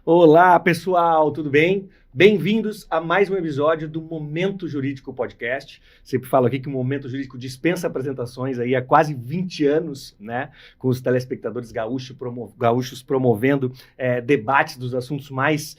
Olá, pessoal, tudo bem? Bem-vindos a mais um episódio do Momento Jurídico Podcast. Sempre falo aqui que o Momento Jurídico dispensa apresentações aí há quase 20 anos, né? Com os telespectadores gaúchos promovendo debates dos assuntos mais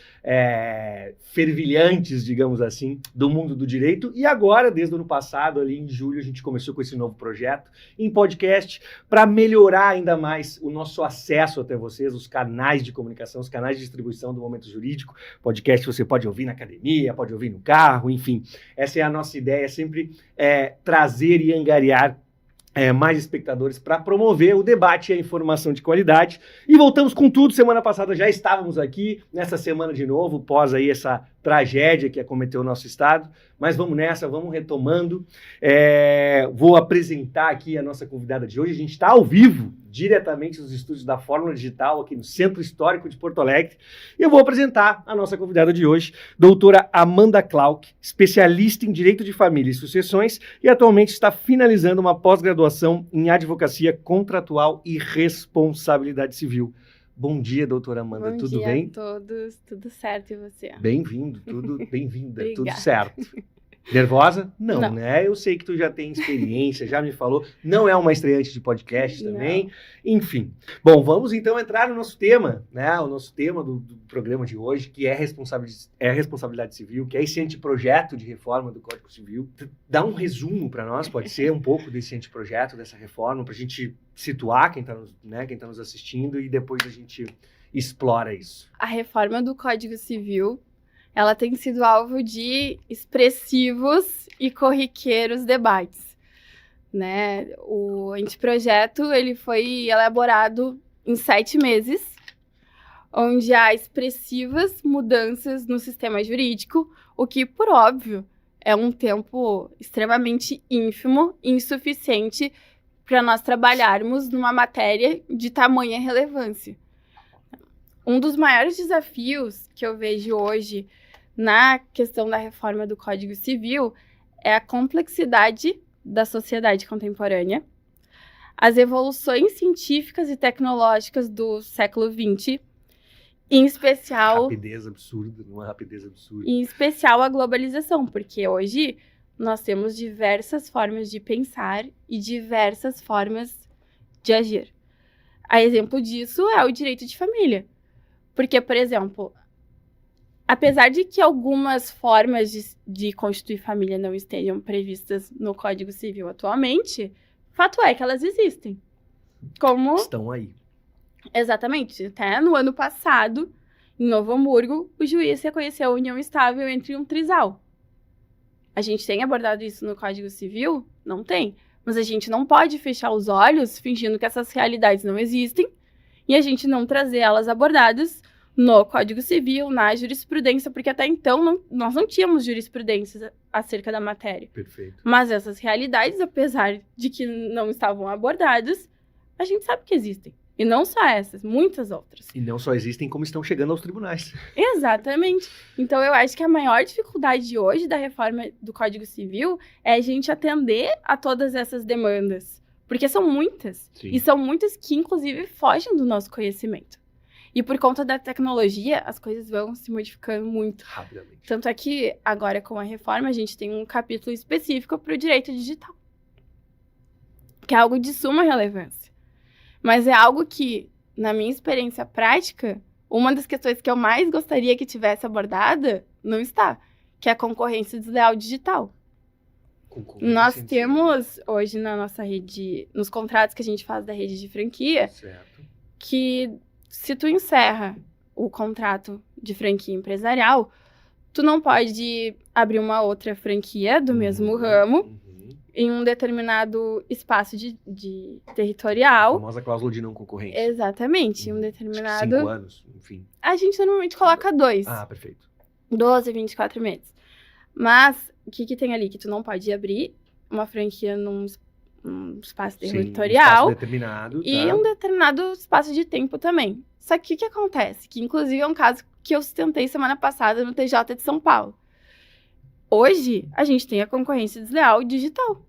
fervilhantes, digamos assim, do mundo do direito. E agora, desde o ano passado, ali em julho, a gente começou com esse novo projeto em podcast para melhorar ainda mais o nosso acesso até vocês, os canais de comunicação, os canais de distribuição do Momento Jurídico. Podcast você pode ouvir na academia, pode ouvir no carro, enfim. Essa é a nossa ideia, sempre trazer e angariar mais espectadores para promover o debate e a informação de qualidade. E voltamos com tudo. Semana passada já estávamos aqui, nessa semana de novo, pós aí essa tragédia que acometeu o nosso estado. Mas vamos nessa, vamos retomando. Vou apresentar aqui a nossa convidada de hoje. A gente está ao vivo, diretamente nos estúdios da Fórmula Digital, aqui no Centro Histórico de Porto Alegre. E eu vou apresentar a nossa convidada de hoje, doutora Amanda Klauck, especialista em Direito de Família e Sucessões, e atualmente está finalizando uma pós-graduação em Advocacia Contratual e Responsabilidade Civil. Bom dia, doutora Amanda, tudo bem? Bom dia a todos, tudo certo, e você? Bem-vindo, bem-vinda, tudo certo. Nervosa? Não, né? Eu sei que tu já tem experiência, já me falou. Não é uma estreante de podcast também. Não. Enfim. Bom, vamos então entrar no nosso tema, né? O nosso tema do programa de hoje, que é responsabilidade civil, que é esse anteprojeto de reforma do Código Civil. Dá um resumo para nós, pode ser, um pouco desse anteprojeto, dessa reforma, para a gente situar quem tá nos assistindo e depois a gente explora isso. A reforma do Código Civil, ela tem sido alvo de expressivos e corriqueiros debates, né? O anteprojeto, ele foi elaborado em 7 meses, onde há expressivas mudanças no sistema jurídico, o que, por óbvio, é um tempo extremamente ínfimo e insuficiente para nós trabalharmos numa matéria de tamanha relevância. Um dos maiores desafios que eu vejo hoje na questão da reforma do Código Civil é a complexidade da sociedade contemporânea, as evoluções científicas e tecnológicas do século XX, em especial... Rapidez absurda, uma rapidez absurda. Em especial a globalização, porque hoje nós temos diversas formas de pensar e diversas formas de agir. A exemplo disso é o direito de família. Porque, por exemplo, apesar de que algumas formas de constituir família não estejam previstas no Código Civil atualmente, fato é que elas existem. Como... Estão aí. Exatamente. Até no ano passado, em Novo Hamburgo, o juiz reconheceu a união estável entre um trisal. A gente tem abordado isso no Código Civil? Não tem. Mas a gente não pode fechar os olhos fingindo que essas realidades não existem e a gente não trazer elas abordadas no Código Civil, na jurisprudência, porque até então nós não tínhamos jurisprudência acerca da matéria. Perfeito. Mas essas realidades, apesar de que não estavam abordadas, a gente sabe que existem. E não só essas, muitas outras. E não só existem, como estão chegando aos tribunais. Exatamente. Então, eu acho que a maior dificuldade de hoje da reforma do Código Civil é a gente atender a todas essas demandas. Porque são muitas. Sim. E são muitas que, inclusive, fogem do nosso conhecimento. E por conta da tecnologia, as coisas vão se modificando muito. Rapidamente. Tanto é que, agora, com a reforma, a gente tem um capítulo específico para o direito digital. Que é algo de suma relevância. Mas é algo que, na minha experiência prática, uma das questões que eu mais gostaria que tivesse abordada não está, que é a concorrência desleal digital. Nós temos hoje na nossa rede, nos contratos que a gente faz da rede de franquia, certo, que se tu encerra o contrato de franquia empresarial, tu não pode abrir uma outra franquia do mesmo ramo, em um determinado espaço de territorial. A famosa cláusula de não concorrência. Exatamente, um determinado... 5 anos, enfim. A gente normalmente coloca 2. Ah, perfeito. 12, 24 meses. Mas, o que tem ali? Que tu não pode abrir uma franquia num espaço territorial. Um espaço determinado, e tá, um determinado espaço de tempo também. Só que o que acontece? Que, inclusive, é um caso que eu sustentei semana passada no TJ de São Paulo. Hoje, a gente tem a concorrência desleal digital.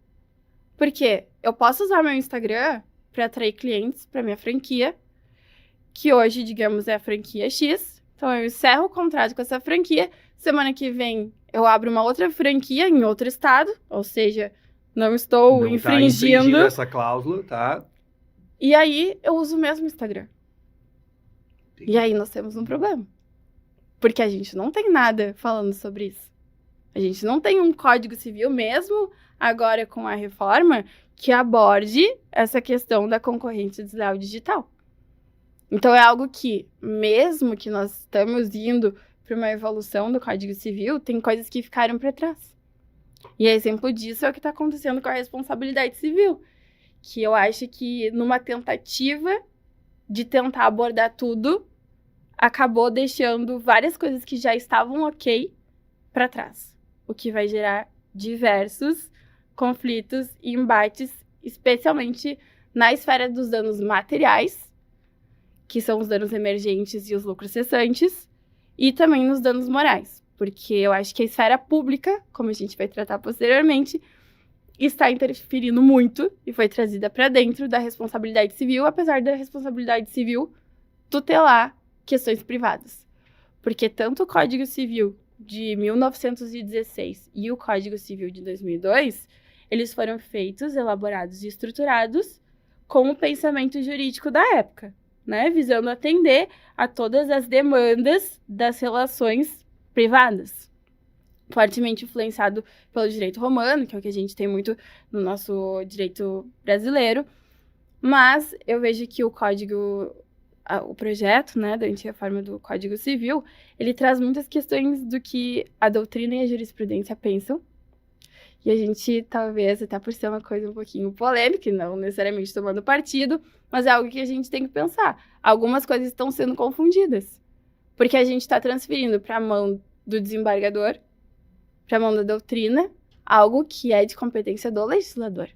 Porque eu posso usar meu Instagram para atrair clientes para minha franquia, que hoje, digamos, é a franquia X, Então, eu encerro o contrato com essa franquia. Semana que vem, eu abro uma outra franquia em outro estado. Ou seja, não estou Não tá infringindo essa cláusula, tá? E aí, eu uso o mesmo Instagram. Entendi. E aí, nós temos um problema. Porque a gente não tem nada falando sobre isso. A gente não tem um código civil mesmo, agora com a reforma, que aborde essa questão da concorrência desleal digital. Então, é algo que, mesmo que nós estamos indo para uma evolução do Código Civil, tem coisas que ficaram para trás. E exemplo disso é o que está acontecendo com a responsabilidade civil, que eu acho que, numa tentativa de tentar abordar tudo, acabou deixando várias coisas que já estavam ok para trás, o que vai gerar diversos conflitos e embates, especialmente na esfera dos danos materiais, que são os danos emergentes e os lucros cessantes, e também nos danos morais, porque eu acho que a esfera pública, como a gente vai tratar posteriormente, está interferindo muito e foi trazida para dentro da responsabilidade civil, apesar da responsabilidade civil tutelar questões privadas. Porque tanto o Código Civil de 1916 e o Código Civil de 2002, eles foram feitos, elaborados e estruturados com o pensamento jurídico da época, né? Visando atender a todas as demandas das relações privadas. Fortemente influenciado pelo direito romano, que é o que a gente tem muito no nosso direito brasileiro. Mas eu vejo que o projeto, né, da antirreforma do Código Civil, ele traz muitas questões do que a doutrina e a jurisprudência pensam. E a gente, talvez, até por ser uma coisa um pouquinho polêmica, e não necessariamente tomando partido, mas é algo que a gente tem que pensar. Algumas coisas estão sendo confundidas. Porque a gente está transferindo para a mão do desembargador, para a mão da doutrina, algo que é de competência do legislador.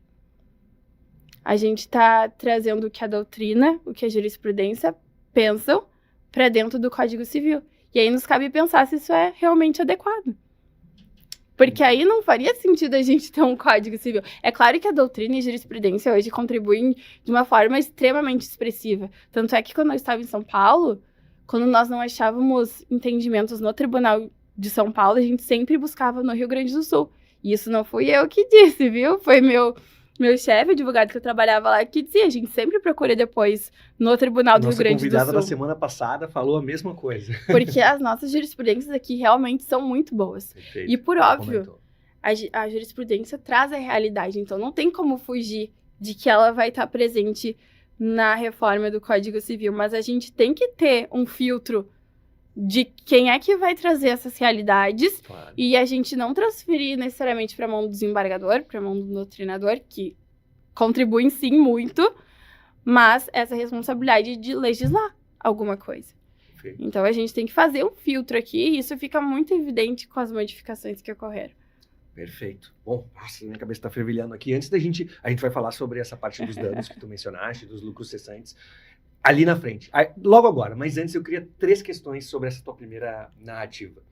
A gente está trazendo o que a doutrina, o que a jurisprudência pensam para dentro do Código Civil. E aí nos cabe pensar se isso é realmente adequado. Porque aí não faria sentido a gente ter um Código Civil. É claro que a doutrina e a jurisprudência hoje contribuem de uma forma extremamente expressiva. Tanto é que quando eu estava em São Paulo, quando nós não achávamos entendimentos no Tribunal de São Paulo, a gente sempre buscava no Rio Grande do Sul. E isso não fui eu que disse, viu? Foi meu chefe, advogado que eu trabalhava lá, que dizia, a gente sempre procura depois no Tribunal do Rio Grande do Sul. Nossa convidada da semana passada falou a mesma coisa. Porque as nossas jurisprudências aqui realmente são muito boas. Perfeito. E por óbvio, a jurisprudência traz a realidade, então não tem como fugir de que ela vai estar presente na reforma do Código Civil, mas a gente tem que ter um filtro de quem é que vai trazer essas realidades, claro. E a gente não transferir necessariamente para a mão do desembargador, para a mão do doutrinador, que contribuem sim muito, mas essa responsabilidade de legislar alguma coisa. Sim. Então a gente tem que fazer um filtro aqui, e isso fica muito evidente com as modificações que ocorreram. Perfeito. Bom, nossa, minha cabeça está fervilhando aqui. Antes da gente vai falar sobre essa parte dos danos que tu mencionaste, dos lucros cessantes, ali na frente. Logo agora, mas antes eu queria 3 questões sobre essa tua primeira narrativa.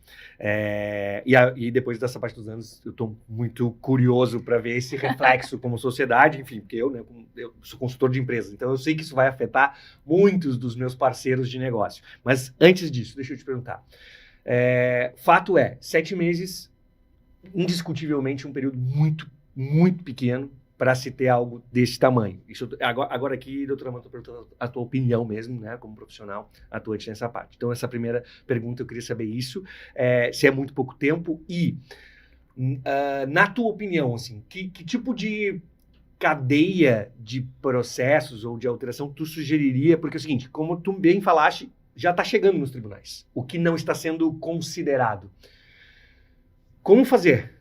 E depois dessa parte dos danos, eu estou muito curioso para ver esse reflexo como sociedade, enfim, porque eu sou consultor de empresas, então eu sei que isso vai afetar muitos dos meus parceiros de negócio. Mas antes disso, deixa eu te perguntar. Fato é, 7 meses, indiscutivelmente um período muito, muito pequeno para se ter algo desse tamanho. Isso, agora aqui, doutora Amanda, estou perguntando a tua opinião mesmo, né, como profissional atuante nessa parte. Então, essa primeira pergunta, eu queria saber isso, se é muito pouco tempo e, na tua opinião, assim, que tipo de cadeia de processos ou de alteração tu sugeriria? Porque é o seguinte, como tu bem falaste, já está chegando nos tribunais, o que não está sendo considerado. Como fazer?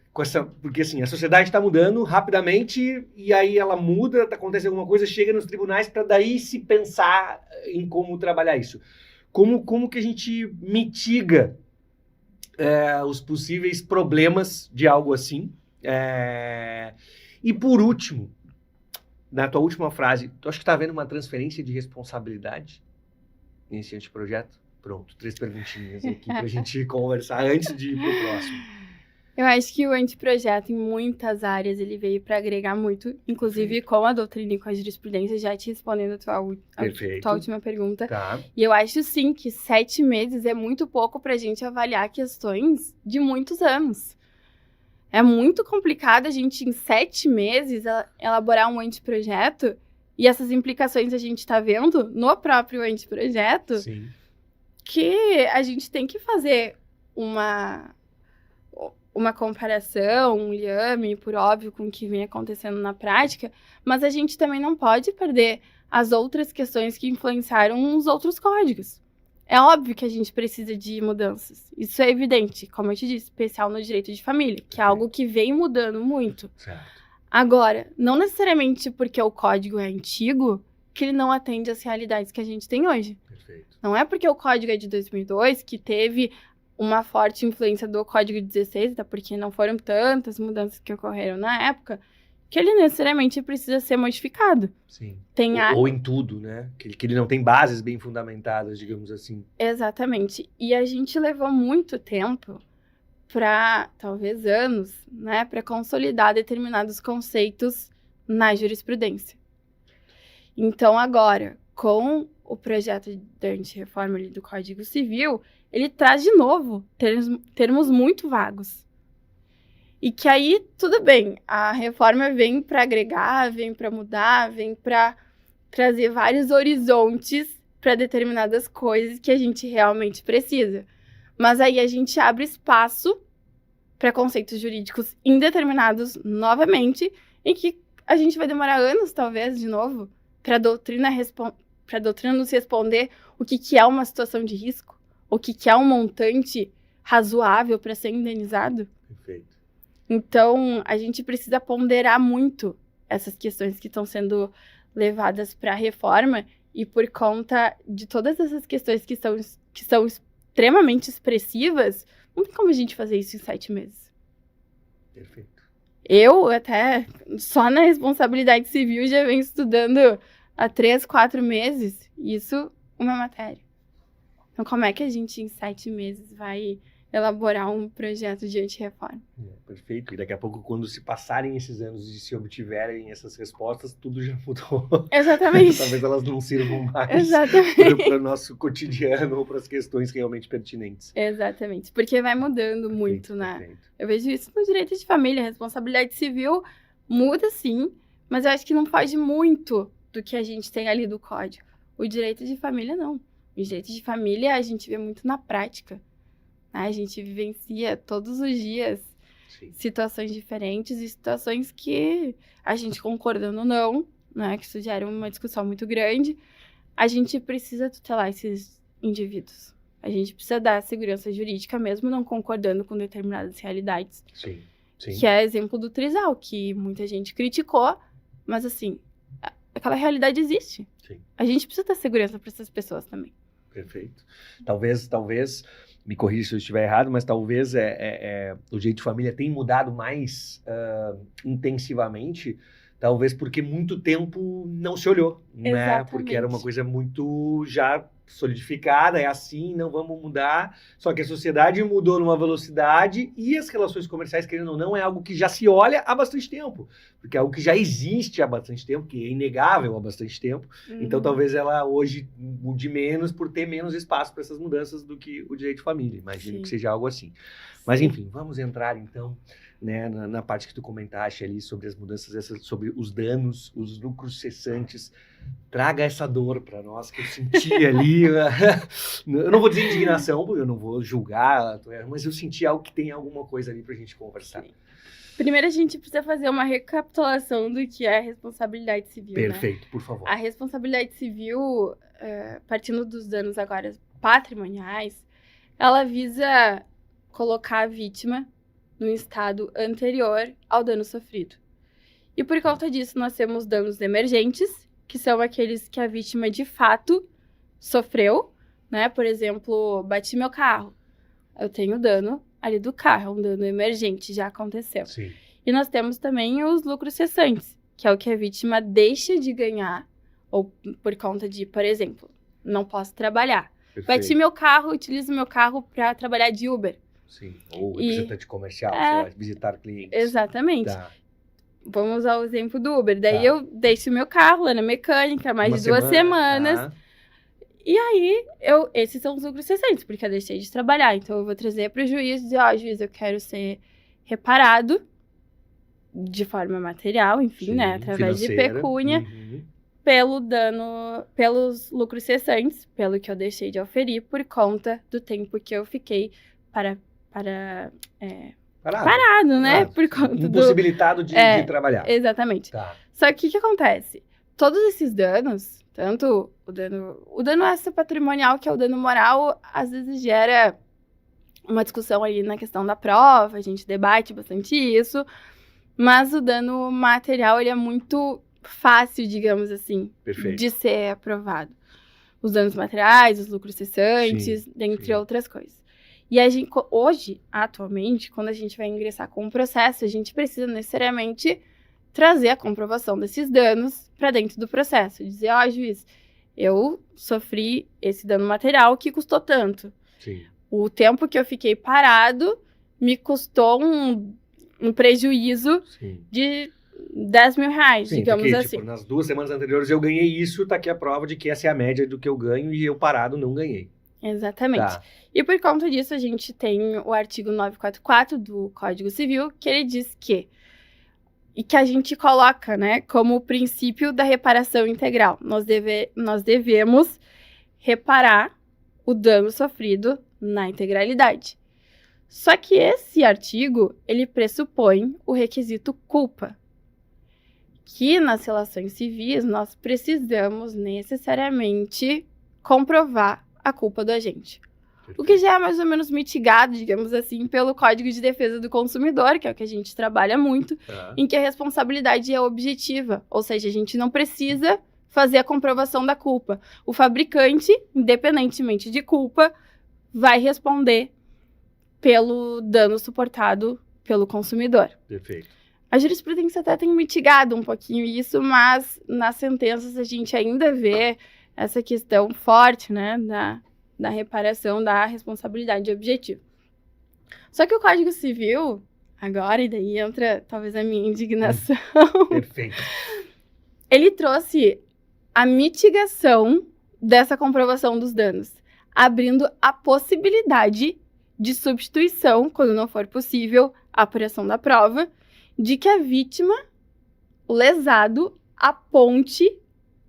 Porque assim, a sociedade está mudando rapidamente e aí ela muda, acontece alguma coisa, chega nos tribunais para daí se pensar em como trabalhar isso. Como que a gente mitiga os possíveis problemas de algo assim? E por último, na tua última frase, tu acha que está havendo uma transferência de responsabilidade nesse anteprojeto? Pronto, 3 perguntinhas aqui para a gente conversar antes de ir para o próximo. Eu acho que o anteprojeto, em muitas áreas, ele veio para agregar muito, inclusive com a doutrina e com a jurisprudência, já te respondendo a tua última pergunta. Tá. E eu acho, sim, que 7 meses é muito pouco para a gente avaliar questões de muitos anos. É muito complicado a gente, em 7 meses, elaborar um anteprojeto, e essas implicações a gente está vendo no próprio anteprojeto, Sim. que a gente tem que fazer uma comparação, um liame, por óbvio, com o que vem acontecendo na prática, mas a gente também não pode perder as outras questões que influenciaram os outros códigos. É óbvio que a gente precisa de mudanças. Isso é evidente, como eu te disse, especial no direito de família, que é algo que vem mudando muito. Certo. Agora, não necessariamente porque o código é antigo, que ele não atende às realidades que a gente tem hoje. Perfeito. Não é porque o código é de 2002 que teve uma forte influência do Código 16, até porque não foram tantas mudanças que ocorreram na época, que ele necessariamente precisa ser modificado. Sim. Tem ou em tudo, né? Que ele não tem bases bem fundamentadas, digamos assim. Exatamente. E a gente levou muito tempo talvez anos, né, para consolidar determinados conceitos na jurisprudência. Então, agora, com o projeto de antirreforma ali do Código Civil, ele traz de novo termos muito vagos. E que aí, tudo bem, a reforma vem para agregar, vem para mudar, vem para trazer vários horizontes para determinadas coisas que a gente realmente precisa. Mas aí a gente abre espaço para conceitos jurídicos indeterminados novamente, em que a gente vai demorar anos, talvez, de novo, para a doutrina nos responder o que é uma situação de risco, o que é um montante razoável para ser indenizado. Perfeito. Então, a gente precisa ponderar muito essas questões que estão sendo levadas para a reforma, e por conta de todas essas questões que são extremamente expressivas, não tem como a gente fazer isso em 7 meses. Perfeito. Eu, até, só na responsabilidade civil, já venho estudando há 3, 4 meses, isso uma matéria. Então, como é que a gente, em 7 meses, vai elaborar um projeto de antirreforma? Perfeito. E daqui a pouco, quando se passarem esses anos e se obtiverem essas respostas, tudo já mudou. Exatamente. Talvez elas não sirvam mais para o nosso cotidiano ou para as questões realmente pertinentes. Exatamente. Porque vai mudando muito, né? Perfeito. Eu vejo isso no direito de família. A responsabilidade civil muda, sim, mas eu acho que não foge muito do que a gente tem ali do código. O direito de família, não. O direito de família a gente vê muito na prática. A gente vivencia todos os dias situações diferentes e situações que a gente, concordando ou não, né, que isso gera uma discussão muito grande, a gente precisa tutelar esses indivíduos. A gente precisa dar segurança jurídica, mesmo não concordando com determinadas realidades. Sim. Que é exemplo do Trisal, que muita gente criticou, mas assim, aquela realidade existe. Sim. A gente precisa dar segurança para essas pessoas também. Perfeito. Talvez, me corrija se eu estiver errado, mas talvez o direito de família tenha mudado mais intensivamente, talvez porque muito tempo não se olhou, né? Porque era uma coisa muito já solidificada, é assim, não vamos mudar. Só que a sociedade mudou numa velocidade e as relações comerciais, querendo ou não, é algo que já se olha há bastante tempo. Porque é algo que já existe há bastante tempo, que é inegável há bastante tempo. Então, talvez ela hoje mude menos por ter menos espaço para essas mudanças do que o direito de família. Imagino que seja algo assim. Mas, enfim, vamos entrar, então, né, na parte que tu comentaste ali sobre as mudanças, sobre os danos, os lucros cessantes. Traga essa dor para nós, que eu senti ali. Eu não vou dizer indignação, porque eu não vou julgar, mas eu senti algo que tem alguma coisa ali para a gente conversar. Sim. Primeiro, a gente precisa fazer uma recapitulação do que é a responsabilidade civil. Perfeito, né? Por favor. A responsabilidade civil, partindo dos danos agora patrimoniais, ela visa colocar a vítima no estado anterior ao dano sofrido. E por conta disso, nós temos danos emergentes, que são aqueles que a vítima de fato sofreu, né? Por exemplo, bati meu carro. Eu tenho dano ali do carro, é um dano emergente, já aconteceu. Sim. E nós temos também os lucros cessantes, que é o que a vítima deixa de ganhar, ou por conta de, por exemplo, não posso trabalhar. Perfeito. Bati meu carro, utilizo meu carro para trabalhar de Uber. Sim. Ou E- representante comercial, É. sei lá, visitar clientes. Exatamente. Tá. Vamos usar o exemplo do Uber. Daí Tá. eu deixo o meu carro lá na mecânica mais Uma de 2 semanas. tá. E aí, esses são os lucros recentes, porque eu deixei de trabalhar. Então, eu vou trazer para o juiz e dizer, ó, juiz, eu quero ser reparado de forma material, enfim, Sim, né? Através de financeira. pecúnia, Uhum. pelo dano, pelos lucros cessantes, pelo que eu deixei de oferir, por conta do tempo que eu fiquei parado, né? Parado. Por conta do... Impossibilitado de trabalhar. Exatamente. Tá. Só que o que acontece? Todos esses danos, tanto o dano extra-patrimonial, que é o dano moral, às vezes gera uma discussão ali na questão da prova, a gente debate bastante isso, mas o dano material, ele é muito fácil, digamos assim, Perfeito. de ser aprovado. Os danos materiais, os lucros cessantes, Sim, dentre sim. outras coisas. E a gente, hoje, atualmente, quando a gente vai ingressar com um processo, a gente precisa necessariamente trazer a comprovação desses danos para dentro do processo. Dizer, ó, juiz, eu sofri esse dano material que custou tanto. Sim. O tempo que eu fiquei parado me custou um prejuízo Sim. de 10 mil reais, Sim, digamos porque, assim. tipo, nas 2 semanas anteriores eu ganhei isso, tá aqui a prova de que essa é a média do que eu ganho e eu parado não ganhei. Exatamente. Tá. E por conta disso, a gente tem o artigo 944 do Código Civil, que ele diz que, e que a gente coloca, né, como o princípio da reparação integral. Nós devemos reparar o dano sofrido na integralidade. Só que esse artigo, ele pressupõe o requisito culpa, que nas relações civis nós precisamos necessariamente comprovar a culpa do agente. O que já é mais ou menos mitigado, digamos assim, pelo Código de Defesa do Consumidor, que é o que a gente trabalha muito, Tá. em que a responsabilidade é objetiva, ou seja, a gente não precisa fazer a comprovação da culpa. O fabricante, independentemente de culpa, vai responder pelo dano suportado pelo consumidor. Perfeito. A jurisprudência até tem mitigado um pouquinho isso, mas nas sentenças a gente ainda vê essa questão forte, né, da reparação da responsabilidade objetiva. Só que o Código Civil, agora, e daí entra talvez a minha indignação, Perfeito. ele trouxe a mitigação dessa comprovação dos danos, abrindo a possibilidade de substituição, quando não for possível a apuração da prova, de que a vítima, o lesado, aponte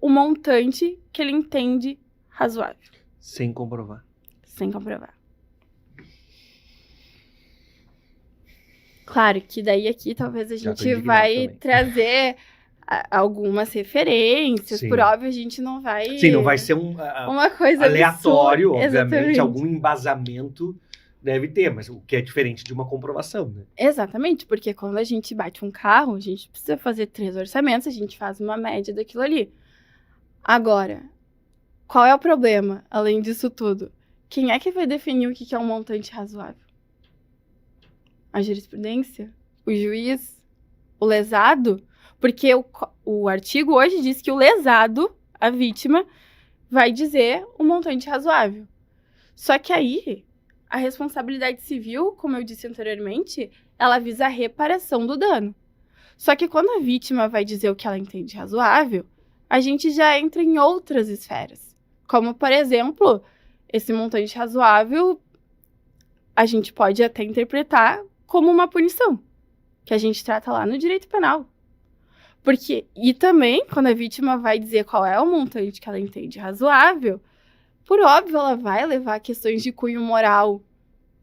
o montante que ele entende razoável. Sem comprovar. Sem comprovar. Claro que daí aqui talvez a Já tô gente indignado vai também. trazer algumas referências. Sim. Por óbvio, a gente não vai... Sim, não vai ser uma coisa aleatório, absurda. obviamente. Exatamente. Algum embasamento deve ter, mas o que é diferente de uma comprovação, né? Exatamente, porque quando a gente bate um carro, a gente precisa fazer 3 orçamentos, a gente faz uma média daquilo ali. Agora, qual é o problema, além disso tudo? Quem é que vai definir o que é um montante razoável? A jurisprudência? O juiz? O lesado? Porque o artigo hoje diz que o lesado, a vítima, vai dizer o montante razoável. Só que aí, a responsabilidade civil, como eu disse anteriormente, ela visa a reparação do dano. Só que quando a vítima vai dizer o que ela entende razoável, a gente já entra em outras esferas. Como, por exemplo, esse montante razoável, a gente pode até interpretar como uma punição, que a gente trata lá no direito penal. E também, quando a vítima vai dizer qual é o montante que ela entende razoável, por óbvio, ela vai levar questões de cunho moral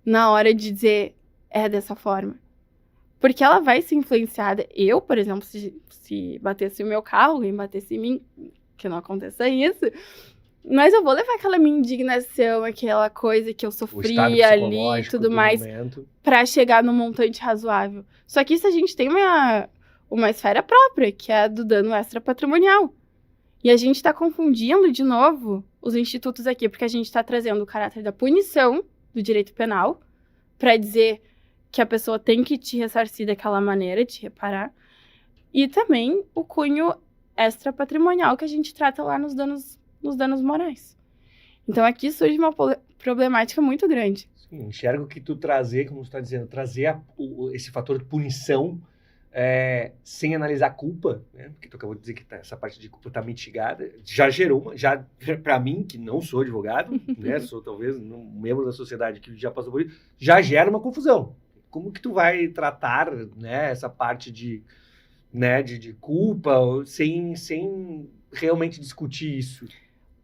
na hora de dizer é dessa forma. Porque ela vai ser influenciada. Eu, por exemplo, se batesse o meu carro, alguém batesse em mim, que não aconteça isso, mas eu vou levar aquela minha indignação, aquela coisa que eu sofri ali e tudo mais, pra chegar no montante razoável. Só que isso a gente tem uma esfera própria, que é a do dano extra-patrimonial. E a gente tá confundindo, de novo, os institutos aqui, porque a gente tá trazendo o caráter da punição do direito penal, pra dizer que a pessoa tem que te ressarcir daquela maneira, te reparar, e também o cunho extra-patrimonial que a gente trata lá nos danos morais. Então aqui surge uma problemática muito grande. Sim, enxergo que tu trazer, como tu está dizendo, trazer esse fator de punição sem analisar a culpa, né? Porque tu acabou de dizer que essa parte de culpa está mitigada, já gerou para mim, que não sou advogado, né? Sou talvez um membro da sociedade que já passou por isso, já gera uma confusão. Como que tu vai tratar, né, essa parte de culpa sem realmente discutir isso?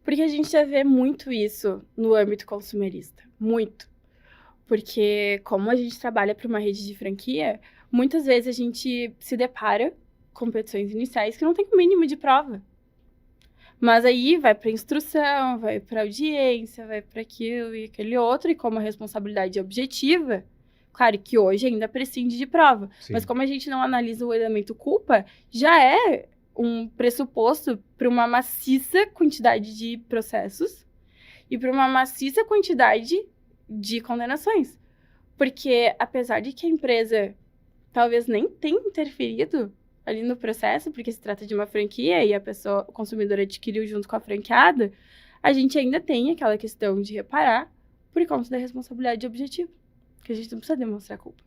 Porque a gente já vê muito isso no âmbito consumerista. Muito. Porque como a gente trabalha para uma rede de franquia, muitas vezes a gente se depara com petições iniciais que não tem o mínimo de prova. Mas aí vai para instrução, vai para audiência, vai para aquilo e aquele outro, e como a responsabilidade é objetiva, claro que hoje ainda prescinde de prova. Sim. Mas como a gente não analisa o elemento culpa, já é um pressuposto para uma maciça quantidade de processos e para uma maciça quantidade de condenações. Porque apesar de que a empresa talvez nem tenha interferido ali no processo, porque se trata de uma franquia e o consumidor adquiriu junto com a franqueada, a gente ainda tem aquela questão de reparar por conta da responsabilidade objetiva, que a gente não precisa demonstrar culpa.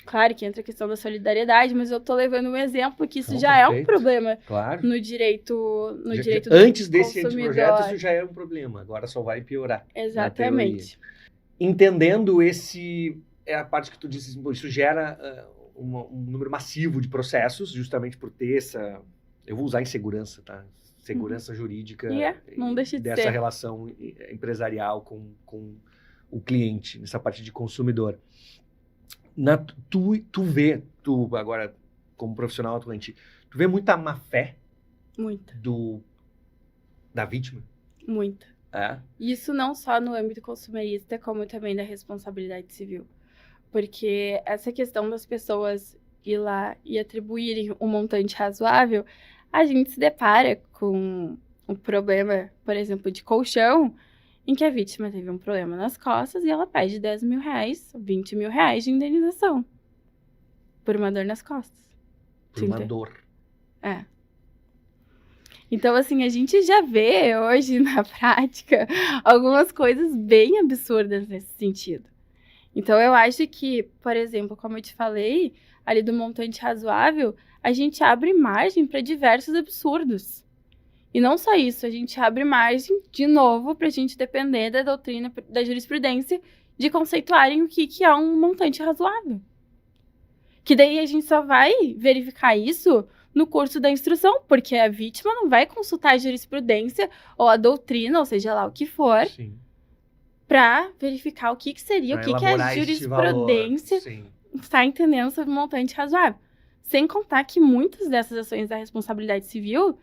Claro que entra a questão da solidariedade, mas eu tô levando um exemplo que isso já perfeito. É um problema Claro. no direito do antes desse consumidor. anteprojeto, isso já era um problema, agora só vai piorar. Exatamente. Entendendo a parte que tu disse, isso gera um número massivo de processos, justamente por ter essa, eu vou usar insegurança, tá? Segurança jurídica não deixa de dessa ser. relação empresarial com o cliente, nessa parte de consumidor. Tu agora, como profissional atuante, tu vê muita má fé Muita. Da vítima? Muita. É? Isso não só no âmbito consumerista, como também da responsabilidade civil. Porque essa questão das pessoas ir lá e atribuírem um montante razoável, a gente se depara com um problema, por exemplo, de colchão, em que a vítima teve um problema nas costas e ela pede 10 mil reais, 20 mil reais de indenização por uma dor nas costas. Por uma dor. É. Então, assim, a gente já vê hoje na prática algumas coisas bem absurdas nesse sentido. Então, eu acho que, por exemplo, como eu te falei, ali do montante razoável, a gente abre margem para diversos absurdos. E não só isso, a gente abre margem, de novo, para a gente depender da doutrina, da jurisprudência, de conceituarem o que é um montante razoável. Que daí a gente só vai verificar isso no curso da instrução, porque a vítima não vai consultar a jurisprudência ou a doutrina, ou seja lá o que for, para verificar o que seria, o que a jurisprudência está entendendo sobre o montante razoável. Sem contar que muitas dessas ações da responsabilidade civil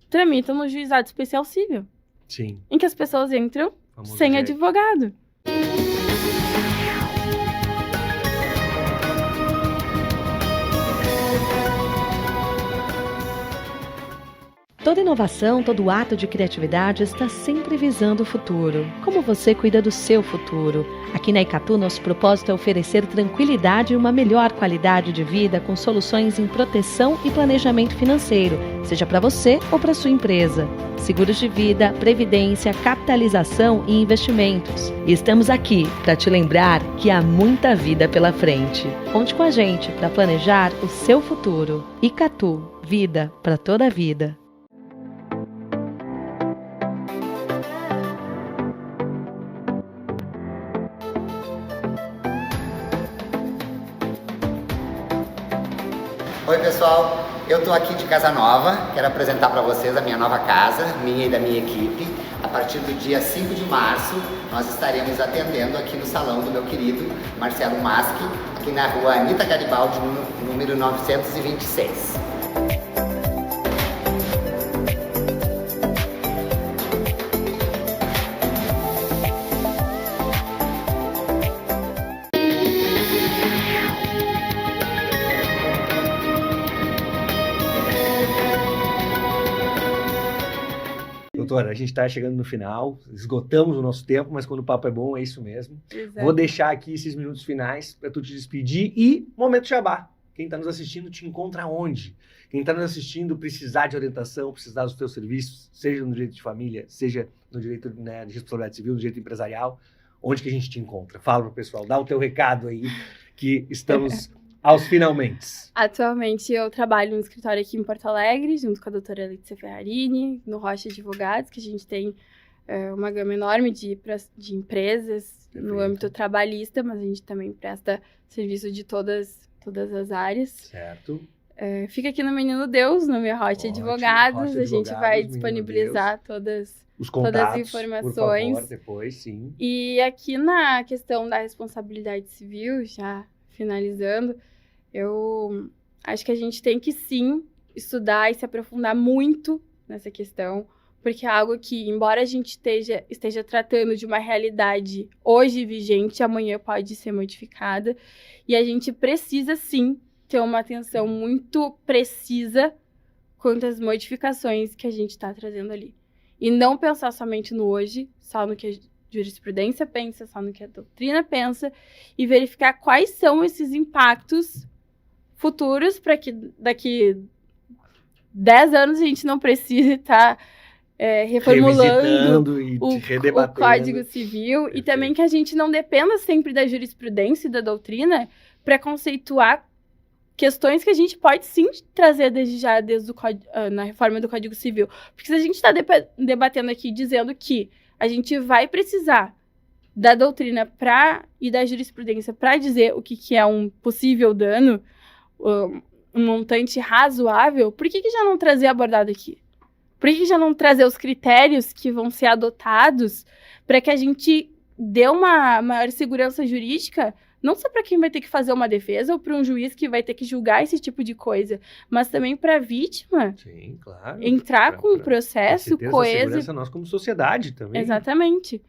tramitam no juizado especial civil. Sim. Em que as pessoas entram sem advogado. Toda inovação, todo ato de criatividade está sempre visando o futuro. Como você cuida do seu futuro? Aqui na Icatu, nosso propósito é oferecer tranquilidade e uma melhor qualidade de vida com soluções em proteção e planejamento financeiro, seja para você ou para sua empresa. Seguros de vida, previdência, capitalização e investimentos. E estamos aqui para te lembrar que há muita vida pela frente. Conte com a gente para planejar o seu futuro. Icatu, vida para toda a vida. Oi pessoal, eu tô aqui de casa nova, quero apresentar para vocês a minha nova casa, minha e da minha equipe. A partir do dia 5 de março, nós estaremos atendendo aqui no salão do meu querido Marcelo Maschi, aqui na rua Anita Garibaldi, número 926. Doutora, a gente está chegando no final, esgotamos o nosso tempo, mas quando o papo é bom, é isso mesmo. Exato. Vou deixar aqui esses minutos finais para tu te despedir e momento jabá. Quem está nos assistindo te encontra onde? Quem está nos assistindo precisar de orientação, precisar dos teus serviços, seja no direito de família, seja no direito, né, de responsabilidade civil, no direito empresarial, onde que a gente te encontra? Fala pro pessoal, dá o teu recado aí, que estamos aos finalmente. Atualmente eu trabalho no escritório aqui em Porto Alegre, junto com a doutora Letícia Ferrarini, no Rocha Advogados, que a gente tem uma gama enorme de empresas no âmbito trabalhista, mas a gente também presta serviço de todas as áreas. Certo. Fica aqui no Menino Deus, no meu Rocha Advogados. A gente vai disponibilizar todas as informações. Por favor, depois, sim. E aqui na questão da responsabilidade civil, já finalizando, eu acho que a gente tem que sim estudar e se aprofundar muito nessa questão, porque é algo que, embora a gente esteja tratando de uma realidade hoje vigente, amanhã pode ser modificada, e a gente precisa sim ter uma atenção muito precisa quanto às modificações que a gente está trazendo ali. E não pensar somente no hoje, só no que a jurisprudência pensa, só no que a doutrina pensa, e verificar quais são esses impactos futuros para que daqui 10 anos a gente não precise estar reformulando o Código Civil. Perfeito. E também que a gente não dependa sempre da jurisprudência e da doutrina para conceituar questões que a gente pode sim trazer desde na reforma do Código Civil. Porque se a gente está debatendo aqui dizendo que a gente vai precisar da doutrina e da jurisprudência para dizer o que é um possível dano, um montante razoável, por que já não trazer abordado aqui? Por que já não trazer os critérios que vão ser adotados para que a gente dê uma maior segurança jurídica, não só para quem vai ter que fazer uma defesa ou para um juiz que vai ter que julgar esse tipo de coisa, mas também para a vítima. Sim, claro. Entrar com um processo coeso. Segurança nós como sociedade também. Exatamente.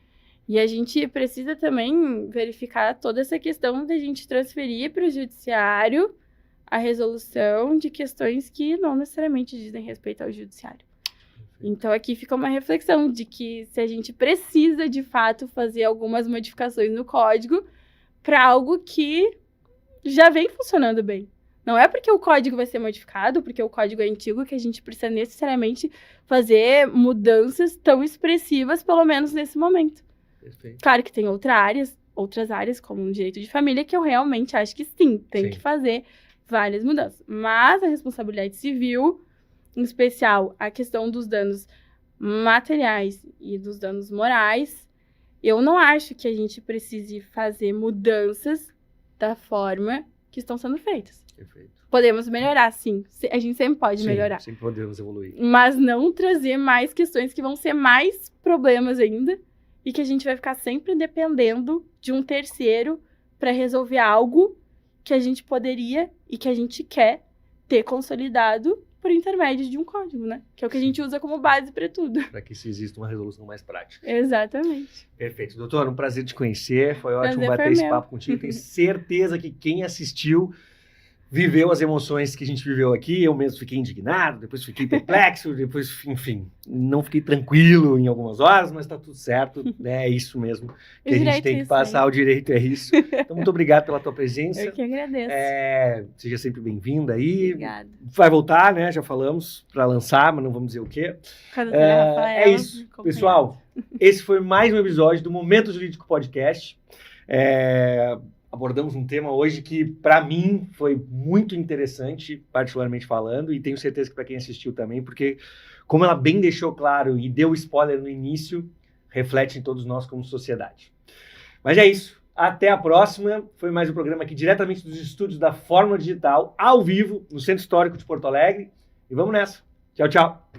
E a gente precisa também verificar toda essa questão da gente transferir para o judiciário a resolução de questões que não necessariamente dizem respeito ao judiciário. Então, aqui fica uma reflexão de que se a gente precisa, de fato, fazer algumas modificações no código para algo que já vem funcionando bem. Não é porque o código vai ser modificado, porque o código é antigo, que a gente precisa necessariamente fazer mudanças tão expressivas, pelo menos nesse momento. Perfeito. Claro que tem outras áreas, como o direito de família, que eu realmente acho que sim, tem que fazer várias mudanças. Mas a responsabilidade civil, em especial a questão dos danos materiais e dos danos morais, eu não acho que a gente precise fazer mudanças da forma que estão sendo feitas. Perfeito. Podemos melhorar, sim. A gente sempre pode melhorar. Sempre podemos evoluir. Mas não trazer mais questões que vão ser mais problemas ainda e que a gente vai ficar sempre dependendo de um terceiro para resolver algo que a gente poderia e que a gente quer ter consolidado por intermédio de um código, né? Que é o que a gente usa como base para tudo. Para que se exista uma resolução mais prática. Exatamente. Perfeito. Doutor, um prazer te conhecer. Foi ótimo bater esse papo contigo. Tenho certeza que quem assistiu viveu as emoções que a gente viveu aqui. Eu mesmo fiquei indignado, depois fiquei perplexo, depois, enfim, não fiquei tranquilo em algumas horas, mas tá tudo certo, né? É isso mesmo que a gente tem que passar, o direito é isso. Então, muito obrigado pela tua presença. Eu que agradeço. Seja sempre bem-vinda aí. Obrigada. Vai voltar, né? Já falamos, para lançar, mas não vamos dizer o quê. É isso, pessoal. Esse foi mais um episódio do Momento Jurídico Podcast. Abordamos um tema hoje que, para mim, foi muito interessante, particularmente falando, e tenho certeza que para quem assistiu também, porque, como ela bem deixou claro e deu spoiler no início, reflete em todos nós como sociedade. Mas é isso. Até a próxima. Foi mais um programa aqui diretamente dos estúdios da Fórmula Digital, ao vivo, no Centro Histórico de Porto Alegre. E vamos nessa. Tchau, tchau.